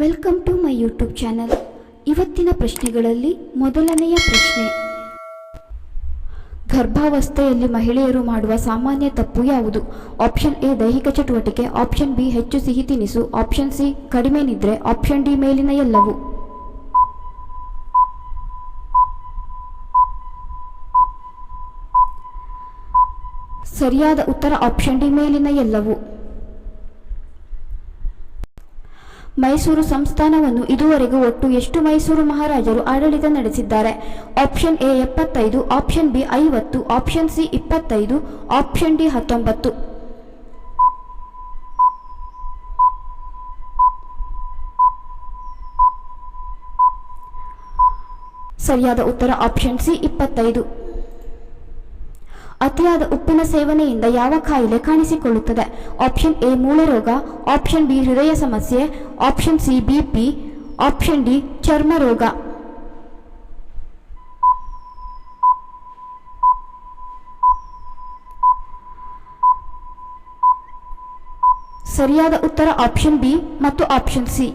Welcome to my YouTube channel. ಇವತ್ತಿನ ಪ್ರಶ್ನೆಗಳಲ್ಲಿ ಮೊದಲನೆಯ ಪ್ರಶ್ನೆ, ಗರ್ಭಾವಸ್ಥೆಯಲ್ಲಿ ಮಹಿಳೆಯರು ಮಾಡುವ ಸಾಮಾನ್ಯ ತಪ್ಪು ಯಾವುದು? ಆಪ್ಷನ್ ಎ ದೈಹಿಕ ಚಟುವಟಿಕೆ, ಆಪ್ಷನ್ ಬಿ ಹೆಚ್ಚು ಸಿಹಿ ತಿನಿಸು, ಆಪ್ಷನ್ ಸಿ ಕಡಿಮೆ ನಿದ್ರೆ, ಆಪ್ಷನ್ ಡಿ ಮೇಲಿನ ಎಲ್ಲವೂ. ಸರಿಯಾದ ಉತ್ತರ ಆಪ್ಷನ್ ಡಿ ಮೇಲಿನ ಎಲ್ಲವೂ. ಮೈಸೂರು ಸಂಸ್ಥಾನವನ್ನು ಇದುವರೆಗೂ ಒಟ್ಟು ಎಷ್ಟು ಮೈಸೂರು ಮಹಾರಾಜರು ಆಡಳಿತ ನಡೆಸಿದ್ದಾರೆ? Option A 75, option B 50, option C 25, option D 19. ಸರಿಯಾದ ಉತ್ತರ ಆಪ್ಷನ್ ಸಿ 25. ಅತಿಯಾದ ಉಪ್ಪಿನ ಸೇವನೆಯಿಂದ ಯಾವ ಕಾಯಿಲೆ ಕಾಣಿಸಿಕೊಳ್ಳುತ್ತದೆ? ಆಪ್ಷನ್ ಎ ಮೂಳೆ ರೋಗ, ಆಪ್ಷನ್ ಬಿ ಹೃದಯ ಸಮಸ್ಯೆ, option C BP, option D ಚರ್ಮ ರೋಗ. ಸರಿಯಾದ ಉತ್ತರ ಆಪ್ಷನ್ ಬಿ ಮತ್ತು ಆಪ್ಷನ್ ಸಿ.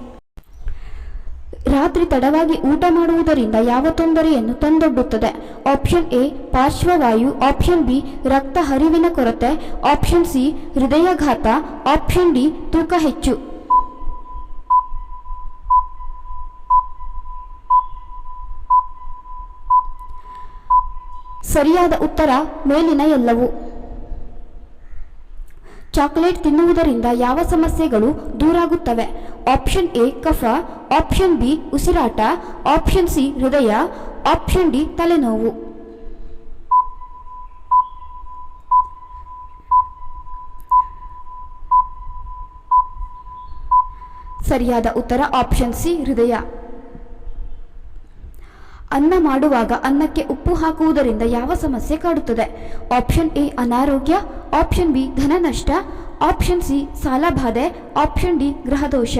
ರಾತ್ರಿ ತಡವಾಗಿ ಊಟ ಮಾಡುವುದರಿಂದ ಯಾವ ತೊಂದರೆಯನ್ನು ತಂದೊಡ್ಡುತ್ತದೆ? ಆಪ್ಷನ್ ಎ ಪಾರ್ಶ್ವವಾಯು, ಆಪ್ಷನ್ ಬಿ ರಕ್ತ ಹರಿವಿನ ಕೊರತೆ, ಆಪ್ಷನ್ ಸಿ ಹೃದಯಾಘಾತ, ಆಪ್ಷನ್ ಡಿ ತೂಕ ಹೆಚ್ಚು. ಸರಿಯಾದ ಉತ್ತರ ಮೇಲಿನ ಎಲ್ಲವೂ. ಚಾಕೊಲೇಟ್ ತಿನ್ನುವುದರಿಂದ ಯಾವ ಸಮಸ್ಯೆಗಳು ದೂರಾಗುತ್ತವೆ? ಆಪ್ಷನ್ ಎ ಕಫ, ಆಪ್ಷನ್ ಬಿ ಉಸಿರಾಟ, ಆಪ್ಷನ್ ಸಿ ಹೃದಯ, ಆಪ್ಷನ್ ಡಿ ತಲೆನೋವು. ಸರಿಯಾದ ಉತ್ತರ ಆಪ್ಷನ್ ಸಿ ಹೃದಯ. ಅನ್ನ ಮಾಡುವಾಗ ಅನ್ನಕ್ಕೆ ಉಪ್ಪು ಹಾಕುವುದರಿಂದ ಯಾವ ಸಮಸ್ಯೆ ಕಾಡುತ್ತದೆ? ಆಪ್ಷನ್ ಎ ಅನಾರೋಗ್ಯ, ಆಪ್ಷನ್ ಬಿ ಧನ ನಷ್ಟ, ಆಪ್ಷನ್ ಸಿ ಸಾಲಬಾಧೆ, ಆಪ್ಷನ್ ಡಿ ಗ್ರಹದೋಷ.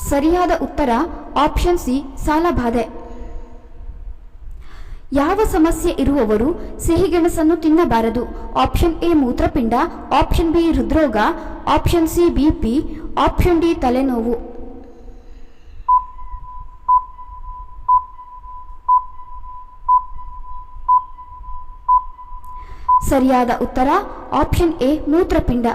ಸರಿಯಾದ ಉತ್ತರ ಆಪ್ಷನ್ ಸಿ ಸಾಲಬಾಧೆ. ಯಾವ ಸಮಸ್ಯೆ ಇರುವವರು ಸಿಹಿಗೆಣಸನ್ನು ತಿನ್ನಬಾರದು? ಆಪ್ಷನ್ ಎ ಮೂತ್ರಪಿಂಡ, ಆಪ್ಷನ್ ಬಿ ಹೃದ್ರೋಗ, option C BP, option D ತಲೆನೋವು. ಸರಿಯಾದ ಉತ್ತರ ಆಪ್ಷನ್ ಎ ಮೂತ್ರಪಿಂಡ.